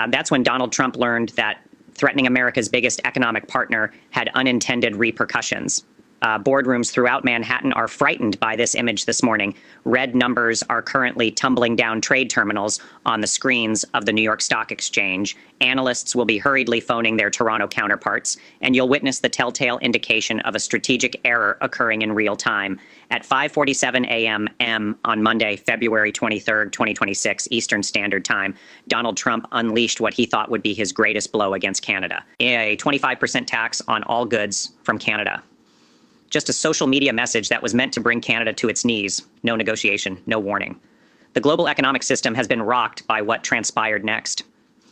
That's when Donald Trump learned that threatening America's biggest economic partner had unintended repercussions. Boardrooms throughout Manhattan are frightened by this image this morning. Red numbers are currently tumbling down trade terminals on the screens of the New York Stock Exchange. Analysts will be hurriedly phoning their Toronto counterparts, and you'll witness the telltale indication of a strategic error occurring in real time. At 5:47 a.m. on Monday, February 23rd, 2026, Eastern Standard Time, Donald Trump unleashed what he thought would be his greatest blow against Canada, a 25% tax on all goods from Canada. Just a social media message that was meant to bring Canada to its knees. No negotiation, no warning. The global economic system has been rocked by what transpired next.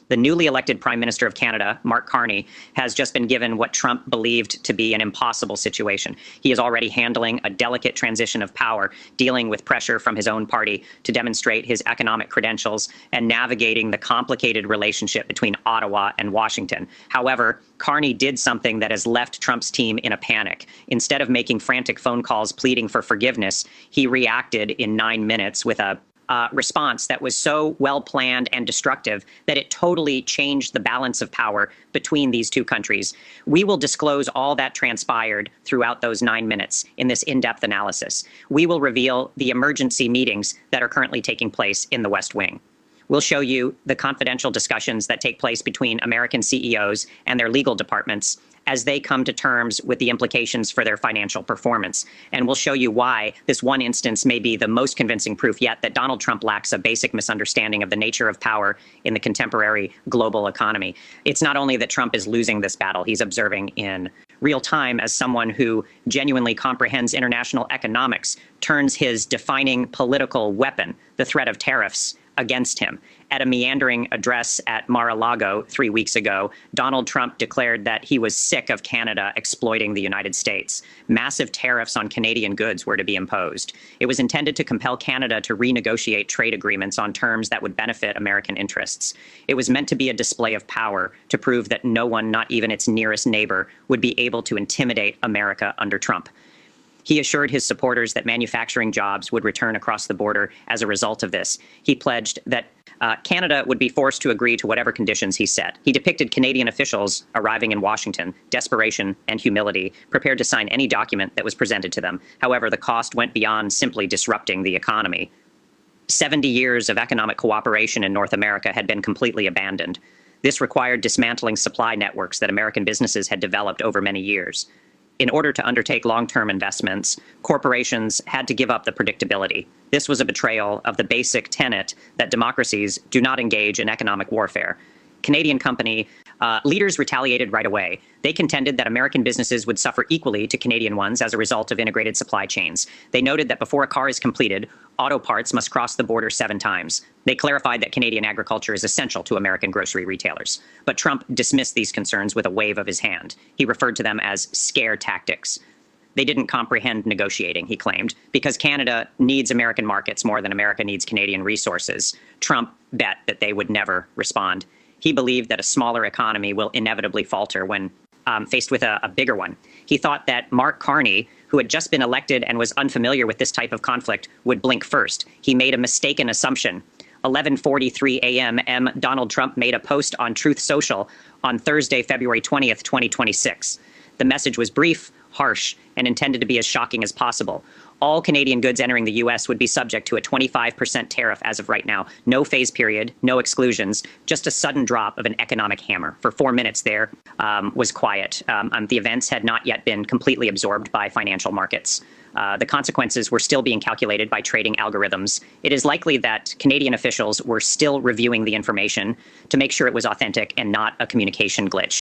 The newly elected Prime Minister of Canada, Mark Carney, has just been given what Trump believed to be an impossible situation. He is already handling a delicate transition of power, dealing with pressure from his own party to demonstrate his economic credentials and navigating the complicated relationship between Ottawa and Washington. However, Carney did something that has left Trump's team in a panic. Instead of making frantic phone calls pleading for forgiveness, he reacted in 9 minutes with a response that was so well planned and destructive that it totally changed the balance of power between these two countries. We will disclose all that transpired throughout those 9 minutes in this in-depth analysis. We will reveal the emergency meetings that are currently taking place in the West Wing. We'll show you the confidential discussions that take place between American CEOs and their legal departments as they come to terms with the implications for their financial performance. And we'll show you why this one instance may be the most convincing proof yet that Donald Trump lacks a basic misunderstanding of the nature of power in the contemporary global economy. It's not only that Trump is losing this battle, he's observing in real time as someone who genuinely comprehends international economics, turns his defining political weapon, the threat of tariffs, against him. At a meandering address at Mar-a-Lago 3 weeks ago, Donald Trump declared that he was sick of Canada exploiting the United States. Massive tariffs on Canadian goods were to be imposed. It was intended to compel Canada to renegotiate trade agreements on terms that would benefit American interests. It was meant to be a display of power to prove that no one, not even its nearest neighbor, would be able to intimidate America under Trump. He assured his supporters that manufacturing jobs would return across the border as a result of this. He pledged that Canada would be forced to agree to whatever conditions he set. He depicted Canadian officials arriving in Washington, desperation and humility, prepared to sign any document that was presented to them. However, the cost went beyond simply disrupting the economy. 70 years of economic cooperation in North America had been completely abandoned. This required dismantling supply networks that American businesses had developed over many years. In order to undertake long-term investments, corporations had to give up the predictability. This was a betrayal of the basic tenet that democracies do not engage in economic warfare. Canadian company leaders retaliated right away. They contended that American businesses would suffer equally to Canadian ones as a result of integrated supply chains. They noted that before a car is completed, auto parts must cross the border 7 times. They clarified that Canadian agriculture is essential to American grocery retailers. But Trump dismissed these concerns with a wave of his hand. He referred to them as scare tactics. They didn't comprehend negotiating, he claimed, because Canada needs American markets more than America needs Canadian resources. Trump bet that they would never respond. He believed that a smaller economy will inevitably falter when faced with a bigger one. He thought that Mark Carney, who had just been elected and was unfamiliar with this type of conflict, would blink first. He made a mistaken assumption. 11:43 a.m. Donald Trump made a post on Truth Social on Thursday, February 20th, 2026. The message was brief, harsh, and intended to be as shocking as possible. All Canadian goods entering the U.S. would be subject to a 25% tariff as of right now. No phase period, no exclusions, just a sudden drop of an economic hammer. For 4 minutes there was quiet. The events had not yet been completely absorbed by financial markets. The consequences were still being calculated by trading algorithms. It is likely that Canadian officials were still reviewing the information to make sure it was authentic and not a communication glitch.